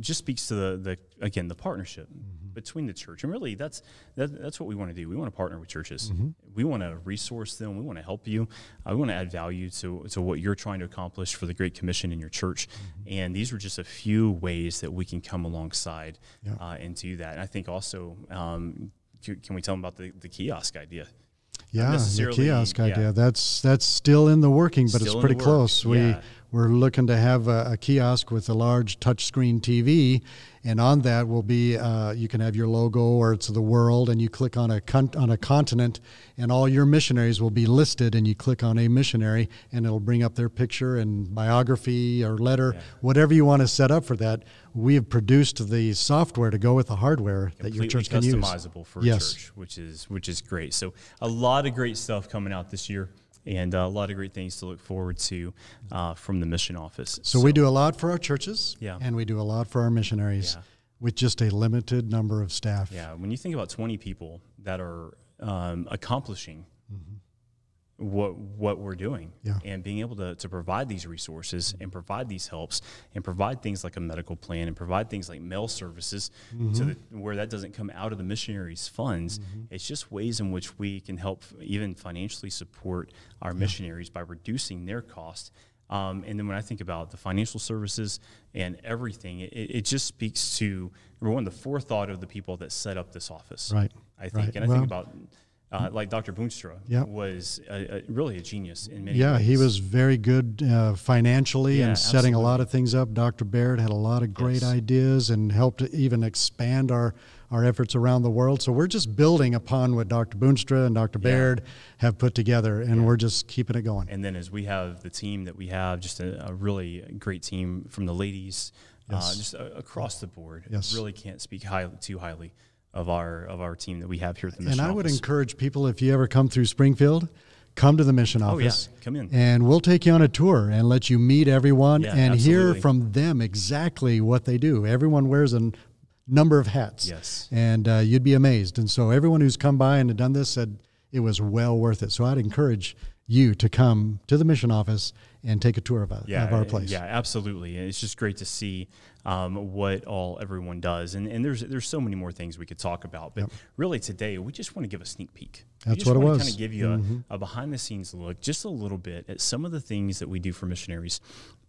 [SPEAKER 1] just speaks to the partnership between the church, and really that's what we want to do. We want to partner with churches. We want to resource them. We want to help you. We want to add value to what you're trying to accomplish for the Great Commission in your church. And these are just a few ways that we can come alongside and do that. And I think also, can we tell them about the kiosk idea?
[SPEAKER 2] Yeah, the kiosk idea. That's still in the working, but it's pretty close. We're looking to have a kiosk with a large touchscreen TV, and on that will be you can have your logo, or it's the world, and you click on a continent, and all your missionaries will be listed, and you click on a missionary, and it'll bring up their picture and biography or letter, whatever you want to set up for that. We have produced the software to go with the hardware that your church can use.
[SPEAKER 1] Customizable for a church, which is great. So a lot of great stuff coming out this year. And a lot of great things to look forward to from the mission office.
[SPEAKER 2] So we do a lot for our churches,
[SPEAKER 1] Yeah.
[SPEAKER 2] and we do a lot for our missionaries with just a limited number of staff.
[SPEAKER 1] Yeah, when you think about 20 people that are accomplishing what we're doing and being able to provide these resources and provide these helps and provide things like a medical plan and provide things like mail services where that doesn't come out of the missionaries' funds. It's just ways in which we can help even financially support our missionaries by reducing their cost. And then when I think about the financial services and everything, it just speaks to, number one, the forethought of the people that set up this office.
[SPEAKER 2] Right.
[SPEAKER 1] I think. And I think about like Dr. Boonstra was really a genius in many ways.
[SPEAKER 2] Yeah, he was very good financially and setting a lot of things up. Dr. Baird had a lot of great ideas and helped even expand our efforts around the world. So we're just building upon what Dr. Boonstra and Dr. Baird have put together, and we're just keeping it going.
[SPEAKER 1] And then as we have the team that we have, just a really great team from the ladies, just across the board. Really can't speak too highly of our team that we have here at the mission office.
[SPEAKER 2] And I would encourage people, if you ever come through Springfield, come to the mission office.
[SPEAKER 1] Come in.
[SPEAKER 2] And we'll take you on a tour and let you meet everyone and hear from them exactly what they do. Everyone wears a number of hats. And you'd be amazed. And so everyone who's come by and done this said it was well worth it. So I'd encourage you to come to the mission office and take a tour of our place.
[SPEAKER 1] Yeah, absolutely. And it's just great to see what everyone does. And there's so many more things we could talk about. But really today, we just want to give a sneak peek.
[SPEAKER 2] That's what it was.
[SPEAKER 1] We just want to kind of give you a behind-the-scenes look, just a little bit, at some of the things that we do for missionaries.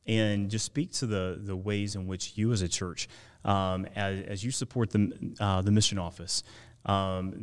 [SPEAKER 1] And just speak to the ways in which you as a church, as you support the mission office,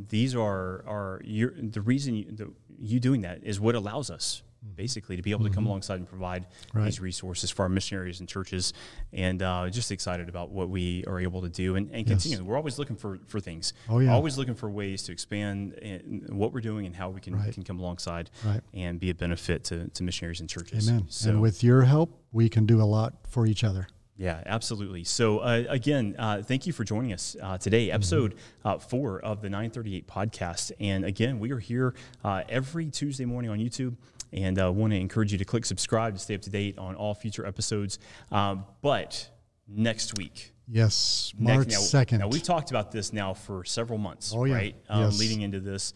[SPEAKER 1] these are the reason you doing that is what allows us basically to be able to come alongside and provide these resources for our missionaries and churches, and just excited about what we are able to do and continue. We're always looking for things. Always looking for ways to expand what we're doing and how we can come alongside and be a benefit to missionaries and churches.
[SPEAKER 2] Amen.
[SPEAKER 1] So,
[SPEAKER 2] and with your help, we can do a lot for each other.
[SPEAKER 1] Yeah, absolutely. So again, thank you for joining us today, episode 4 of the 938 podcast. And again, we are here every Tuesday morning on YouTube, and want to encourage you to click subscribe to stay up to date on all future episodes. But next week.
[SPEAKER 2] Yes, March 2nd.
[SPEAKER 1] Now, we've talked about this now for several months, right?
[SPEAKER 2] Yes.
[SPEAKER 1] Leading into this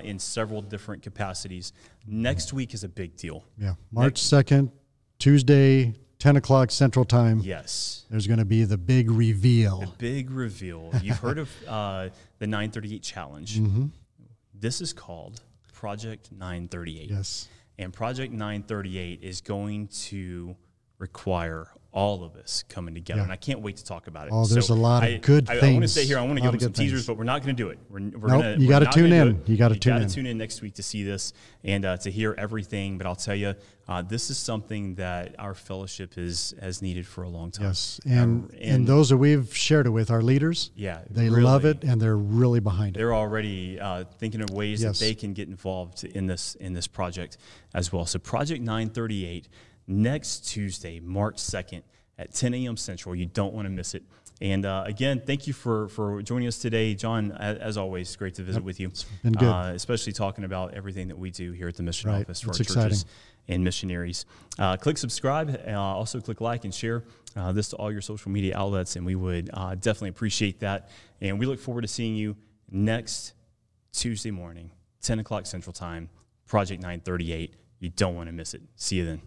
[SPEAKER 1] in several different capacities. Next week is a big deal.
[SPEAKER 2] Yeah, March 2nd, Tuesday, 10 o'clock Central Time.
[SPEAKER 1] Yes.
[SPEAKER 2] There's going to be the big reveal.
[SPEAKER 1] The big reveal. You've heard of the 938 Challenge.
[SPEAKER 2] Mm-hmm.
[SPEAKER 1] This is called Project 938.
[SPEAKER 2] Yes.
[SPEAKER 1] And Project 938 is going to require all of us coming together.
[SPEAKER 2] Yeah.
[SPEAKER 1] And I can't wait to talk about it.
[SPEAKER 2] Oh, there's a lot of good things.
[SPEAKER 1] I want to stay here. I want to give them some teasers, but we're not going to do it.
[SPEAKER 2] You got to tune in. You got to
[SPEAKER 1] tune in next week to see this and to hear everything. But I'll tell you, this is something that our fellowship has needed for a long time.
[SPEAKER 2] Yes, and those that we've shared it with, our leaders, they really love it, and they're really behind it.
[SPEAKER 1] They're already thinking of ways that they can get involved in this project as well. So Project 938, next Tuesday, March 2nd at 10 a.m. Central. You don't want to miss it. And again, thank you for joining us today. Jon, as always, great to visit with you.
[SPEAKER 2] It's been good.
[SPEAKER 1] Especially talking about everything that we do here at the Mission Office for our
[SPEAKER 2] exciting.
[SPEAKER 1] churches and missionaries. Click subscribe. Also click like and share this to all your social media outlets, and we would definitely appreciate that. And we look forward to seeing you next Tuesday morning, 10 o'clock Central Time, Project 938. You don't want to miss it. See you then.